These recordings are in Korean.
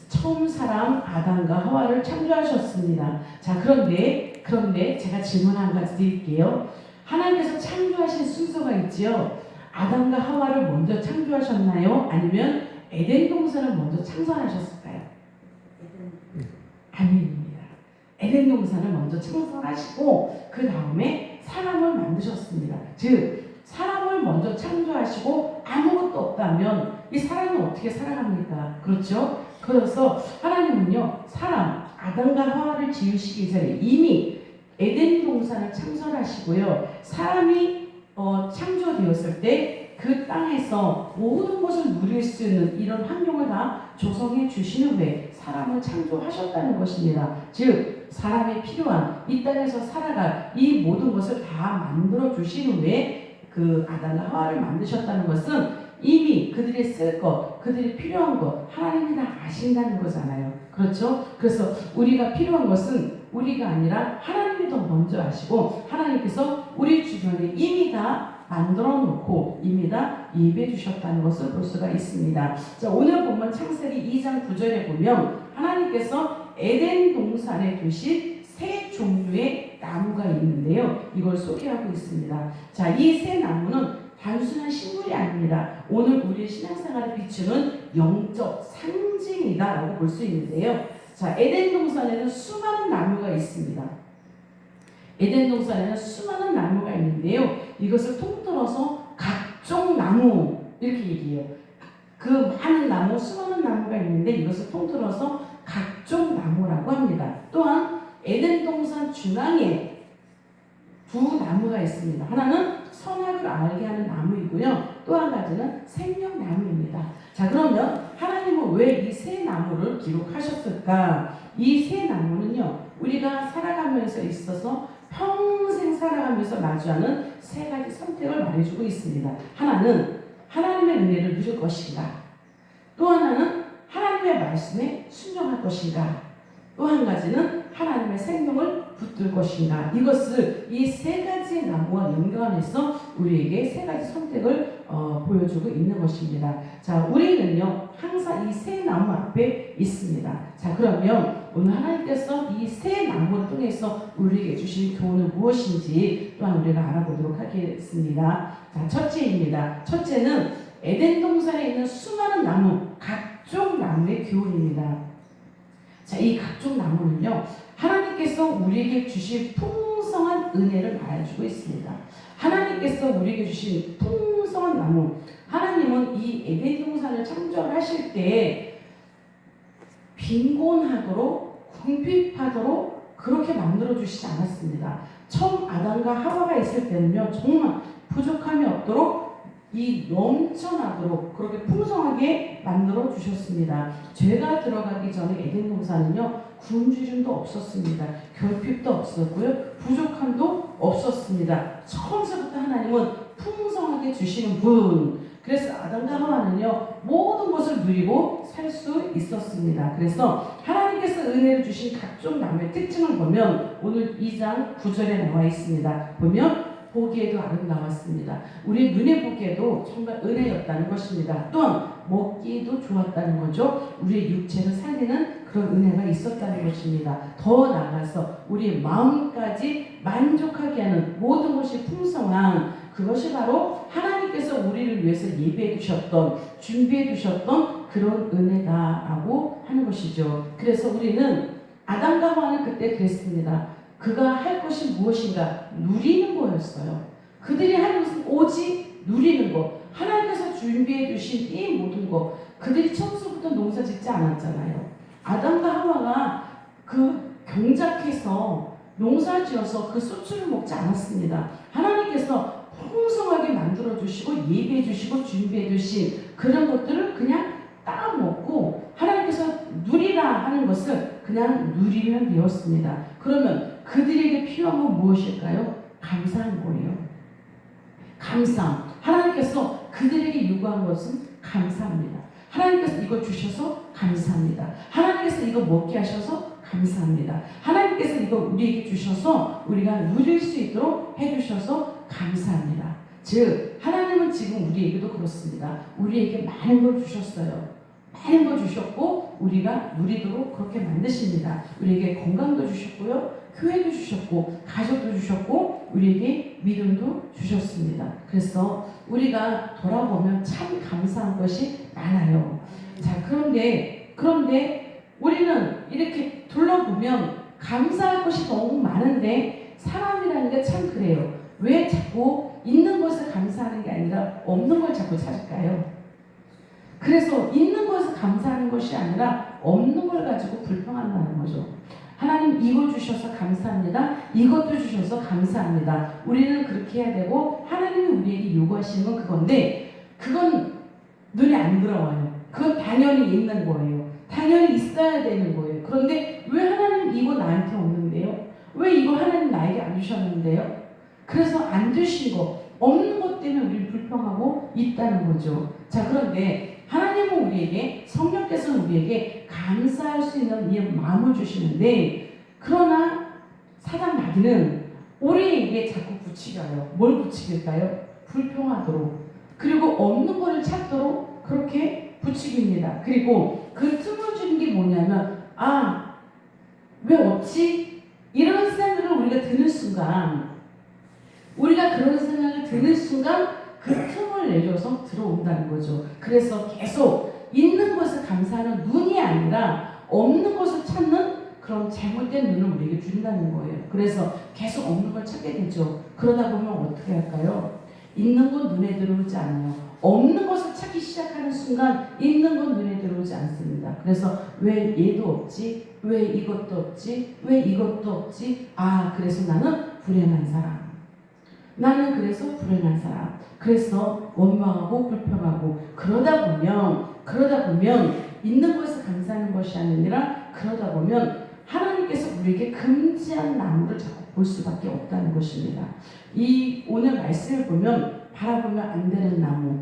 처음 사람 아담과 하와를 창조하셨습니다. 자, 그런데 제가 질문 한 가지 드릴게요. 하나님께서 창조하신 순서가 있지요. 아담과 하와를 먼저 창조하셨나요? 아니면 에덴 동산을 먼저 창설하셨을까요? 아닙니다. 에덴 동산을 먼저 창설하시고 그 다음에 사람을 만드셨습니다. 즉 사람을 먼저 창조하시고 아무것도 없다면 이 사람은 어떻게 살아갑니까? 그렇죠? 그래서 하나님은요, 사람 아담과 하와를 지으시기 전에 이미 에덴 동산을 창설하시고요, 사람이 창조되었을 때 그 땅에서 모든 것을 누릴 수 있는 이런 환경을 다 조성해 주신 후에 사람을 창조하셨다는 것입니다. 즉 사람이 필요한 이 땅에서 살아갈 이 모든 것을 다 만들어 주신 후에 그 아담과 하와를 만드셨다는 것은 이미 그들이 쓸 것, 그들이 필요한 것 하나님이 다 아신다는 거잖아요. 그렇죠? 그래서 우리가 필요한 것은 우리가 아니라 하나님이 더 먼저 아시고 하나님께서 우리 주변에 이미 다 만들어 놓고 이미 다 예배해 주셨다는 것을 볼 수가 있습니다. 자, 오늘 보면 창세기 2장 9절에 보면 하나님께서 에덴 동산에 두신 세 종류의 나무가 있는데요, 이걸 소개하고 있습니다. 자, 이 세 나무는 단순한 식물이 아닙니다. 오늘 우리의 신앙생활에 비추는 영적 상징이다라고 볼 수 있는데요. 자, 에덴 동산에는 수많은 나무가 있습니다. 에덴 동산에는 수많은 나무가 있는데요, 이것을 통틀어서 각종 나무 이렇게 얘기해요. 그 많은 나무, 수많은 나무가 있는데 이것을 통틀어서 각종 나무라고 합니다. 또한 에덴 동산 중앙에 두 나무가 있습니다. 하나는 선악을 알게 하는 나무이고요, 또 한 가지는 생명나무입니다. 자, 그러면 하나님은 왜 이 세 나무를 기록하셨을까? 이 세 나무는요, 우리가 살아가면서 있어서 평생 살아가면서 마주하는 세 가지 선택을 말해주고 있습니다. 하나는 하나님의 은혜를 누릴 것인가, 또 하나는 하나님의 말씀에 순종할 것인가, 또 한 가지는 하나님의 생명을 붙들 것인가. 이것을 이 세 가지 나무와 연관해서 우리에게 세 가지 선택을 보여주고 있는 것입니다. 자, 우리는요 항상 이 세 나무 앞에 있습니다. 자, 그러면 오늘 하나님께서 이 세 나무를 통해서 우리에게 주신 교훈은 무엇인지 또한 우리가 알아보도록 하겠습니다. 자, 첫째입니다. 첫째는 에덴 동산에 있는 수많은 나무, 각종 나무의 교훈입니다. 자, 이 각종 나무는요, 하나님께서 우리에게 주신 풍성한 은혜를 말해주고 있습니다. 하나님께서 우리에게 주신 풍성한 나무, 하나님은 이 에덴 동산을 창조하실 때 빈곤하도록 궁핍하도록 그렇게 만들어 주시지 않았습니다. 처음 아담과 하와가 있을 때는요, 정말 부족함이 없도록 이 넘쳐나도록 그렇게 풍성하게 만들어 주셨습니다. 죄가 들어가기 전에 에덴 동산은요, 굶주림도 없었습니다. 결핍도 없었고요, 부족함도 없었습니다. 처음서부터 하나님은 풍성하게 주시는 분. 그래서 아담과 하와는요, 모든 것을 누리고 살 수 있었습니다. 그래서 하나님께서 은혜를 주신 각종 나무의 특징을 보면 오늘 2장 9절에 나와 있습니다. 보면 보기에도 아름다웠습니다. 우리 눈에 보기에도 정말 은혜였다는 것입니다. 또한 먹기에도 좋았다는 거죠. 우리의 육체를 살리는 그런 은혜가 있었다는 것입니다. 더 나아가서 우리의 마음까지 만족하게 하는 모든 것이 풍성한 그것이 바로 하나님께서 우리를 위해서 예배해 두셨던, 준비해 두셨던 그런 은혜다라고 하는 것이죠. 그래서 우리는 아담과 하와는 그때 그랬습니다. 그가 할 것이 무엇인가? 누리는 거였어요. 그들이 하는 것은 오직 누리는 것. 하나님께서 준비해 주신 이 모든 것. 그들이 처음부터 농사 짓지 않았잖아요. 아담과 하와가 그 경작해서 농사 지어서 그 수출을 먹지 않았습니다. 하나님께서 풍성하게 만들어 주시고 예배해 주시고 준비해 주신 그런 것들을 그냥 따먹고 하나님께서 누리라 하는 것을 그냥 누리면 되었습니다. 그러면 그들에게 필요한 건 무엇일까요? 감사한 거예요. 감사. 하나님께서 그들에게 요구한 것은 감사합니다. 하나님께서 이거 주셔서 감사합니다. 하나님께서 이거 먹게 하셔서 감사합니다. 하나님께서 이거 우리에게 주셔서 우리가 누릴 수 있도록 해주셔서 감사합니다. 즉 하나님은 지금 우리에게도 그렇습니다. 우리에게 많은 걸 주셨어요. 많은 거 주셨고 우리가 누리도록 그렇게 만드십니다. 우리에게 건강도 주셨고요. 교회도 주셨고 가족도 주셨고 우리에게 믿음도 주셨습니다. 그래서 우리가 돌아보면 참 감사한 것이 많아요. 자, 그런데 우리는 이렇게 둘러보면 감사할 것이 너무 많은데 사람이라는 게 참 그래요. 왜 자꾸 있는 것을 감사하는 게 아니라 없는 걸 자꾸 찾을까요? 그래서 있는 것을 감사하는 것이 아니라 없는 걸 가지고 불평한다는 거죠. 하나님 이거 주셔서 감사합니다. 이것도 주셔서 감사합니다. 우리는 그렇게 해야 되고 하나님이 우리에게 요구하시는 건 그건데 그건 눈에 안 들어와요. 그건 당연히 있는 거예요. 당연히 있어야 되는 거예요. 그런데 왜 하나님 이거 나한테 없는데요? 왜 이거 하나님 나에게 안 주셨는데요? 그래서 안 주신 거, 없는 것 때문에 우리를 불평하고 있다는 거죠. 자, 그런데 하나님은 우리에게, 성령께서는 우리에게 감사할 수 있는 이 마음을 주시는데, 그러나 사단 마귀는 우리에게 자꾸 부추겨요. 뭘 부추길까요? 불평하도록, 그리고 없는 것을 찾도록 그렇게 부추깁니다. 그리고 그 틈을 주는 게 뭐냐면, 왜 없지? 이런 생각을 우리가 드는 순간, 우리가 그런 생각을 드는 순간 그 틈을 내줘서 들어온다는 거죠. 그래서 계속 있는 것을 감사하는 눈이 아니라 없는 것을 찾는 그런 잘못된 눈을 우리에게 준다는 거예요. 그래서 계속 없는 걸 찾게 되죠. 그러다 보면 어떻게 할까요? 있는 건 눈에 들어오지 않아요. 없는 것을 찾기 시작하는 순간 있는 건 눈에 들어오지 않습니다. 그래서 왜 얘도 없지? 왜 이것도 없지? 왜 이것도 없지? 그래서 나는 불행한 사람. 나는 그래서 불행한 사람. 그래서 원망하고 불평하고 그러다 보면 있는 것을 감사하는 것이 아니라 그러다 보면 하나님께서 우리에게 금지한 나무를 자꾸 볼 수밖에 없다는 것입니다. 이 오늘 말씀을 보면 바라보면 안 되는 나무,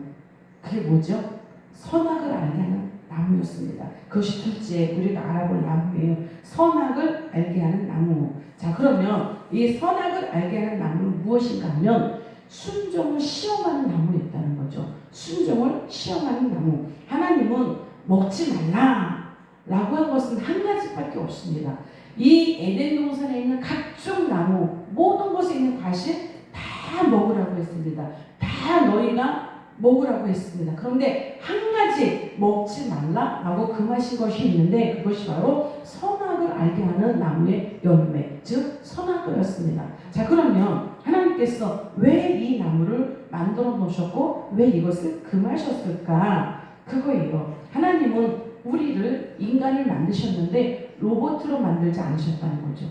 그게 뭐죠? 선악을 알게 하는 나무였습니다. 그것이 둘째 우리가 알아볼 나무예요. 선악을 알게 하는 나무. 자, 그러면 이 선악을 알게 하는 나무는 무엇인가 하면 순종을 시험하는 나무였다는 거죠. 순종을 시험하는 나무. 하나님은 먹지 말라 라고 한 것은 한 가지밖에 없습니다. 이 에덴 동산에 있는 각종 나무, 모든 것에 있는 과실 다 먹으라고 했습니다. 다 너희가 먹으라고 했습니다. 그런데 한 가지 먹지 말라라고 금하신 것이 있는데 그것이 바로 선악을 알게 하는 나무의 열매, 즉 선악과였습니다. 자, 그러면 하나님께서 왜 이 나무를 만들어 놓으셨고 왜 이것을 금하셨을까? 그거예요. 하나님은 우리를 인간을 만드셨는데 로봇으로 만들지 않으셨다는 거죠.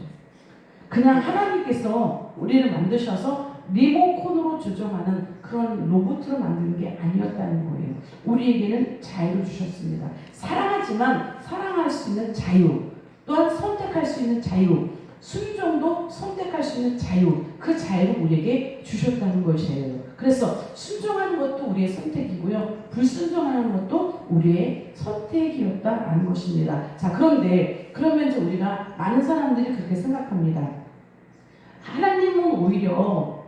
그냥 하나님께서 우리를 만드셔서 리모컨으로 조정하는 그런 로봇으로 만드는 게 아니었다는 거예요. 우리에게는 자유를 주셨습니다. 사랑하지만 사랑할 수 있는 자유, 또한 선택할 수 있는 자유, 순종도 선택할 수 있는 자유, 그 자유를 우리에게 주셨다는 것이에요. 그래서 순종하는 것도 우리의 선택이고요, 불순종하는 것도 우리의 선택이었다라는 것입니다. 자, 그러면 이제 우리가 많은 사람들이 그렇게 생각합니다. 하나님은 오히려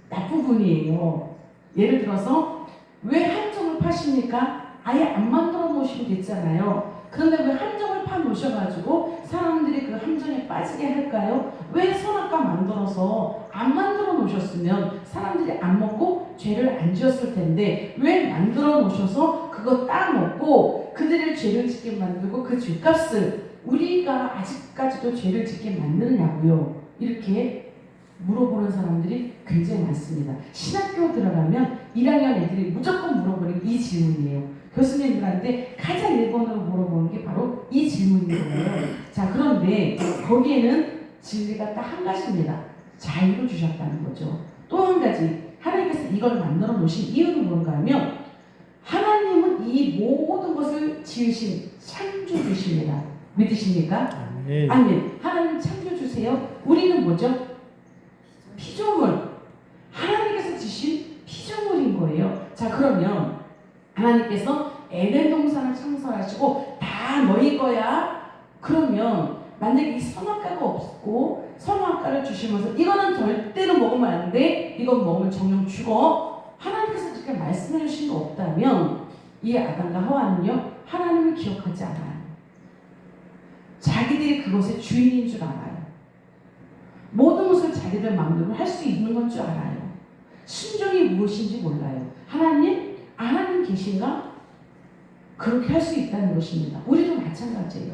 나쁜 분이에요. 예를 들어서 왜 함정을 파십니까? 아예 안 만들어 놓으시면 됐잖아요. 그런데 왜 함정을 파 놓으셔가지고 사람들이 그 함정에 빠지게 할까요? 왜 선악과 만들어서 안 만들어 놓으셨으면 사람들이 안 먹고 죄를 안 지었을 텐데 왜 만들어 놓으셔서 그거 따먹고 그들을 죄를 짓게 만들고 그 죄값을 우리가 아직까지도 죄를 짓게 만드느냐고요. 이렇게 물어보는 사람들이 굉장히 많습니다. 신학교 들어가면 1학년 애들이 무조건 물어보는 이 질문이에요. 교수님들한테 가장 1번으로 물어보는 게 바로 이 질문인 거예요. 자, 그런데 거기에는 진리가 딱 한 가지입니다. 자유를 주셨다는 거죠. 또 한 가지, 하나님께서 이걸 만들어 놓으신 이유는 뭔가 하면 하나님은 이 모든 것을 지으신 창조주십니다. 믿으십니까? 아멘. 하나님 창조주세요. 우리는 뭐죠? 피조물. 하나님께서 지신 피조물인 거예요. 자, 그러면 하나님께서 에덴 동산을 창설하시고 다 너희 거야. 그러면 만약에 이 선악과가 없고 선악과를 주시면서 이거는 절대로 먹으면 안 돼. 이건 먹으면 정령 죽어. 하나님께서 그렇게 말씀해 주신 거 없다면 이 아담과 하와는요 하나님을 기억하지 않아요. 자기들이 그것의 주인인 줄 알아요. 모든 것을 자기들 마음대로 할 수 있는 건 줄 알아요. 순종이 무엇인지 몰라요. 하나님 계신가? 그렇게 할 수 있다는 것입니다. 우리도 마찬가지예요.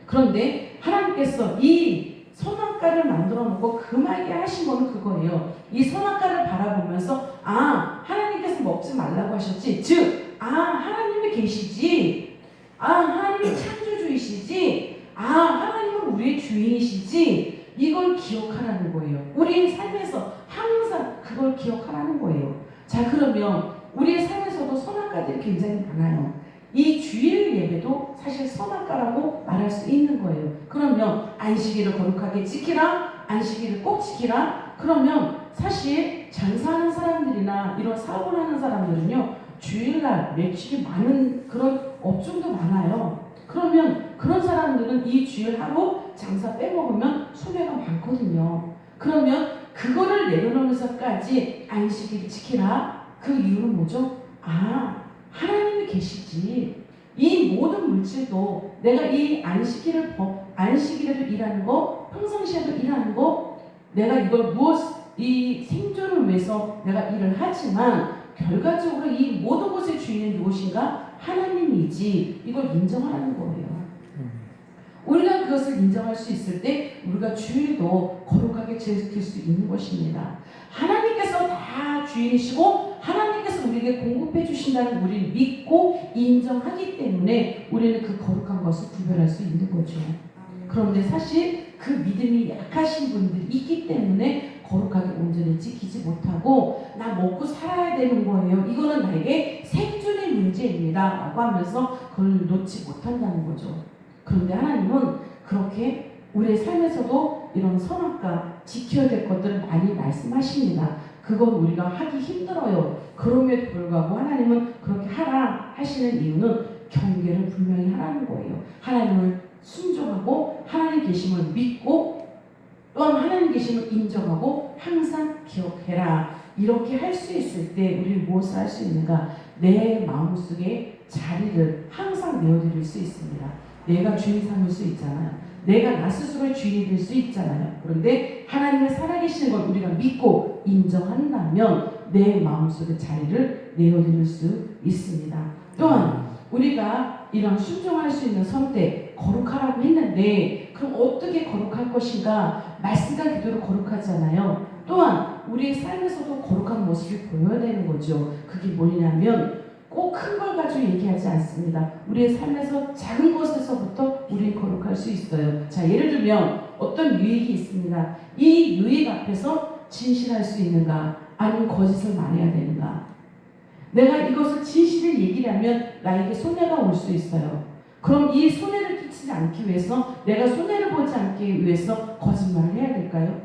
그런데 하나님께서 이 선악과를 만들어 놓고 금하게 하신 거는 그거예요. 이 선악과를 바라보면서 하나님께서 먹지 말라고 하셨지. 즉 하나님이 계시지. 하나님이 창조주이시지. 하나님은 우리의 주인이시지. 이걸 기억하라는 거예요. 우리의 삶에서 항상 그걸 기억하라는 거예요. 자, 그러면 우리의 삶에서도 선악과들이 굉장히 많아요. 이 주일 예배도 사실 선악과라고 말할 수 있는 거예요. 그러면 안식일을 거룩하게 지키라, 안식일을 꼭 지키라. 그러면 사실 장사하는 사람들이나 이런 사업을 하는 사람들은요, 주일날 매출이 많은 그런 업종도 많아요. 그러면 그런 사람들은 이 주일 하루 장사 빼먹으면 손해가 많거든요. 그러면 그거를 내려놓으면서까지 안식일을 지키라. 그 이유는 뭐죠? 하나님이 계시지. 이 모든 물질도 내가 이 안식일에도 일하는 거, 평상시에도 일하는 거, 내가 이걸 이 생존을 위해서 내가 일을 하지만 결과적으로 이 모든 것의 주인은 무엇인가? 하나님이지. 이걸 인정하라는 거예요. 우리가 그것을 인정할 수 있을 때 우리가 주일도 거룩하게 지킬 수 있는 것입니다. 하나님께서 다 주인이시고 하나님께서 우리에게 공급해 주신다는 우리를 믿고 인정하기 때문에 우리는 그 거룩한 것을 구별할 수 있는 거죠. 그런데 사실 그 믿음이 약하신 분들이 있기 때문에 거룩하게 온전히 지키지 못하고 나 먹고 살아야 되는 거예요. 이거는 나에게 생존의 문제입니다. 라고 하면서 그걸 놓지 못한다는 거죠. 그런데 하나님은 그렇게 우리의 삶에서도 이런 선악과 지켜야 될 것들을 많이 말씀하십니다. 그건 우리가 하기 힘들어요. 그럼에도 불구하고 하나님은 그렇게 하라 하시는 이유는 경계를 분명히 하라는 거예요. 하나님을 순종하고 하나님 계심을 믿고 또한 하나님 계심을 인정하고 항상 기억해라. 이렇게 할 수 있을 때 우리는 무엇을 할 수 있는가? 내 마음속에 자리를 항상 내어드릴 수 있습니다. 내가 주인 삼을 수 있잖아요. 내가 나 스스로의 주인이 될 수 있잖아요. 그런데 하나님의 살아계시는 걸 우리가 믿고 인정한다면 내 마음속에 자리를 내어드릴 수 있습니다. 또한 우리가 이런 순종할 수 있는 선택, 거룩하라고 했는데 그럼 어떻게 거룩할 것인가? 말씀과 기도로 거룩하잖아요. 또한 우리의 삶에서도 거룩한 모습을 보여야 되는 거죠. 그게 뭐냐면 꼭 큰 걸 가지고 얘기하지 않습니다. 우리의 삶에서 작은 것에서부터 우리는 거룩할 수 있어요. 자, 예를 들면 어떤 유익이 있습니다. 이 유익 앞에서 진실할 수 있는가? 아니면 거짓을 말해야 되는가? 내가 이것을 진실을 얘기를 하면 나에게 손해가 올 수 있어요. 그럼 이 손해를 끼치지 않기 위해서 내가 손해를 보지 않기 위해서 거짓말을 해야 될까요?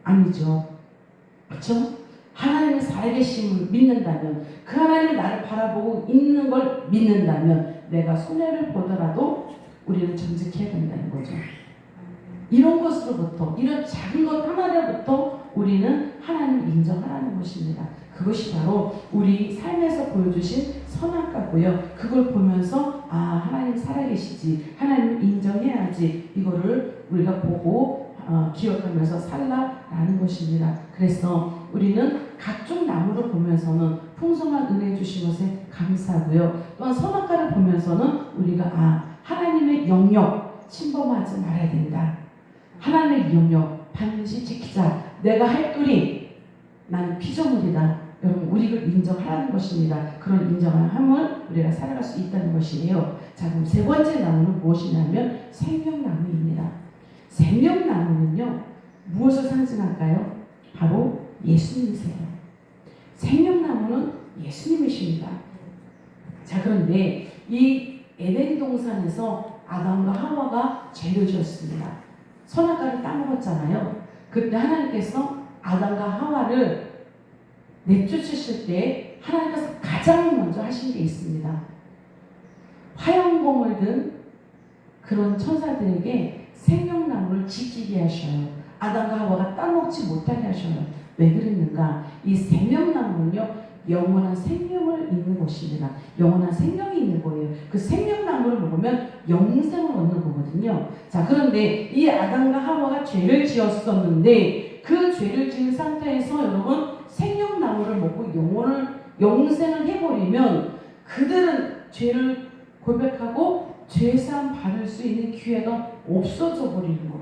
아니죠. 그렇죠? 하나님의 살아계심을 믿는다면 그 하나님이 나를 바라보고 있는 걸 믿는다면 내가 손해를 보더라도 우리는 정직해야 된다는 거죠. 이런 것으로부터 이런 작은 것 하나로부터 우리는 하나님을 인정하라는 것입니다. 그것이 바로 우리 삶에서 보여주신 선악과고요. 그걸 보면서 하나님 살아계시지, 하나님을 인정해야지, 이거를 우리가 보고 기억하면서 살라라는 것입니다. 그래서 우리는 각종 나무를 보면서는 풍성한 은혜 주신 것에 감사하고요. 또한 선악과를 보면서는 우리가 하나님의 영역 침범하지 말아야 된다. 하나님의 영역 반드시 지키자. 내가 할 도리 나는 피조물이다. 여러분 우리를 인정하라는 것입니다. 그런 인정함을 우리가 살아갈 수 있다는 것이에요. 자, 그럼 세 번째 나무는 무엇이냐면 생명나무입니다. 생명나무는요 무엇을 상징할까요? 바로 예수님이세요. 생명나무는 예수님이십니다. 자, 그런데 이 에덴 동산에서 아담과 하와가 죄를 지었습니다. 선악과를 따먹었잖아요. 그때 하나님께서 아담과 하와를 내쫓으실 때 하나님께서 가장 먼저 하신 게 있습니다. 화영봉을 든 그런 천사들에게 생명나무를 지키게 하셔요. 아담과 하와가 따먹지 못하게 하셔요. 왜 그랬는가? 이 생명나무는요 영원한 생명을 있는 것입니다. 영원한 생명이 있는 거예요. 그 생명나무를 먹으면 영생을 얻는 거거든요. 자, 그런데 이 아담과 하와가 죄를 지었었는데 그 죄를 지은 상태에서 여러분 생명나무를 먹고 영생을 해버리면 그들은 죄를 고백하고 죄사함 받을 수 있는 기회가 없어져 버리는 거예요.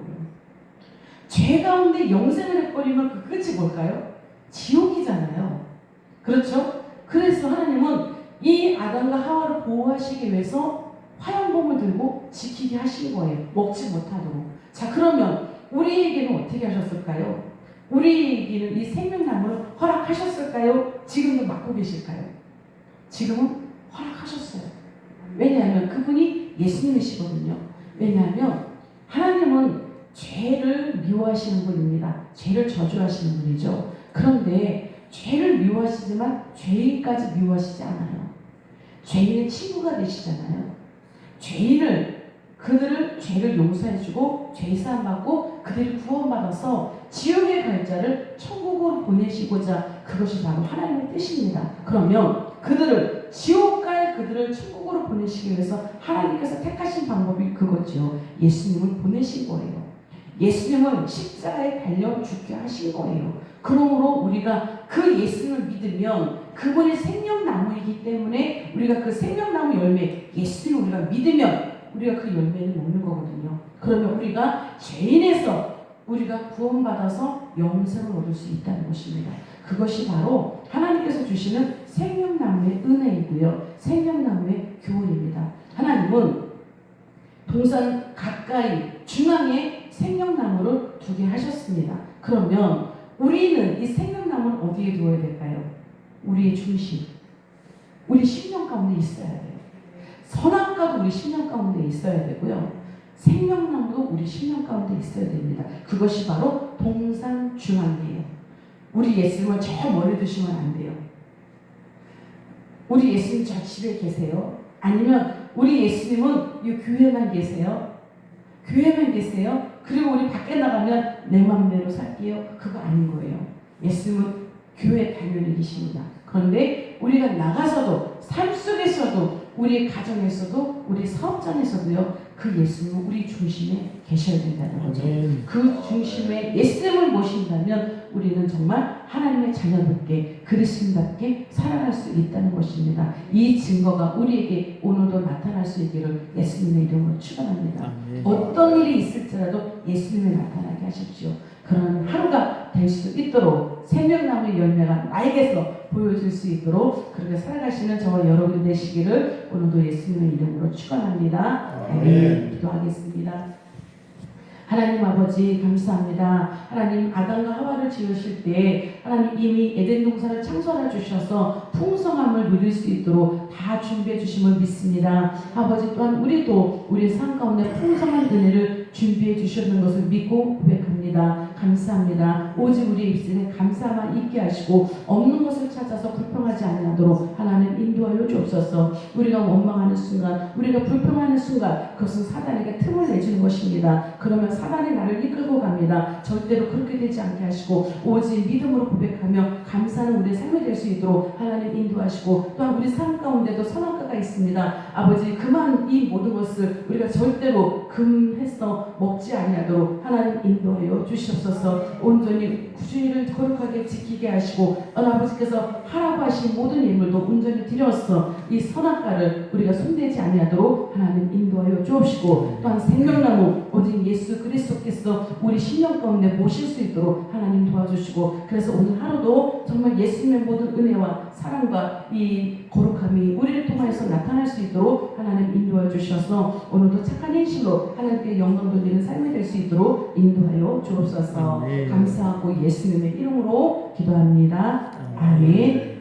죄 가운데 영생을 해버리면 그 끝이 뭘까요? 지옥이잖아요. 그렇죠? 그래서 하나님은 이 아담과 하와를 보호하시기 위해서 화염봉을 들고 지키게 하신 거예요. 먹지 못하도록. 자, 그러면 우리에게는 어떻게 하셨을까요? 우리에게는 이 생명나무를 허락하셨을까요? 지금도 맡고 계실까요? 지금은 허락하셨어요. 왜냐하면 그분이 예수님이시거든요. 왜냐하면 하나님은 죄를 미워하시는 분입니다. 죄를 저주하시는 분이죠. 그런데 죄를 미워하시지만 죄인까지 미워하시지 않아요. 죄인의 친구가 되시잖아요. 그들을 죄를 용서해주고 죄사함 받고 그들이 구원받아서 지옥의 갈 자를 천국으로 보내시고자 그것이 바로 하나님의 뜻입니다. 그러면 지옥 갈 그들을 천국으로 보내시기 위해서 하나님께서 택하신 방법이 그거죠. 예수님을 보내신 거예요. 예수님을 십자가에 달려 죽게 하신 거예요. 그러므로 우리가 그 예수님을 믿으면 그분의 생명나무이기 때문에 우리가 그 생명나무 열매 예수님을 우리가 믿으면 우리가 그 열매를 먹는 거거든요. 그러면 우리가 죄인에서 우리가 구원받아서 영생을 얻을 수 있다는 것입니다. 그것이 바로 하나님께서 주시는 생명나무의 은혜이고요. 생명나무의 교훈입니다. 하나님은 동산 가까이 중앙에 생명나무를 두게 하셨습니다. 그러면 우리는 이 생명나무를 어디에 두어야 될까요? 우리의 중심, 우리 심령 가운데 있어야 돼요. 선악과도 우리 심령 가운데 있어야 되고요. 생명나무도 우리 심령 가운데 있어야 됩니다. 그것이 바로 동산 중앙이에요. 우리 예수님을 저 멀리 두시면 안 돼요. 우리 예수님 저 집에 계세요? 아니면 우리 예수님은 이 교회만 계세요? 교회만 계세요? 그리고 우리 밖에 나가면 내 맘대로 살게요? 그거 아닌 거예요. 예수님은 교회 당연히 계십니다. 그런데 우리가 나가서도 삶 속에서도 우리 가정에서도 우리 사업장에서도요. 그 예수님은 우리 중심에 계셔야 된다는 거죠. 그 중심에 예수님을 모신다면 우리는 정말 하나님의 자녀답게 그리스도인답게 살아갈 수 있다는 것입니다. 이 증거가 우리에게 오늘도 나타날 수 있기를 예수님의 이름으로 축원합니다. 어떤 일이 있을지라도 예수님을 나타나게 하십시오. 그런 하루가 될 수 있도록 생명나무의 열매가 나에게서 보여질 수 있도록 그렇게 살아가시는 저와 여러분 되시기를 오늘도 예수님의 이름으로 축원합니다. 아멘. 기도하겠습니다. 하나님 아버지 감사합니다. 하나님 아담과 하와를 지으실 때 하나님 이미 에덴 동산을 창설해 주셔서 풍성함을 누릴 수 있도록 다 준비해 주심을 믿습니다. 아버지 또한 우리도 우리 삶 가운데 풍성한 은혜를 준비해 주셨는 것을 믿고 고백합니다. 감사합니다. 오직 우리 입술에 감사만 있게 하시고 없는 것을 찾아서 불평하지 아니하도록 하나님 인도하여 주옵소서. 우리가 원망하는 순간 우리가 불평하는 순간 그것은 사단에게 틈을 내주는 것입니다. 그러면 사단이 나를 이끌고 갑니다. 절대로 그렇게 되지 않게 하시고 오직 믿음으로 고백하며 감사하는 우리의 삶이 될 수 있도록 하나님 인도하시고 또한 우리 삶 가운데도 선악과가 있습니다. 아버지 그만 이 모든 것을 우리가 절대로 금해서 먹지 아니하도록 하나님 인도하여 주시옵소서. 온전히 구주의를 거룩하게 지키게 하시고 아버지께서 하라고 하신 모든 예물도 온전히 드려서 이 선악과를 우리가 손대지 아니하도록 하나님 인도하여 주옵시고 또한 생명나무 오직 예수 그리스도께서 우리 심령 가운데 모실 수 있도록 하나님 도와주시고 그래서 오늘 하루도 정말 예수님의 모든 은혜와 사랑과 이 거룩함이 우리를 통해서 나타날 수 있도록 하나님 인도하여 주셔서 오늘도 착한 인심으로 하나님께 영광 돌리는 삶이 될 수 있도록 인도하여 주옵소서. 감사하고 예수님의 이름으로 기도합니다. 아멘.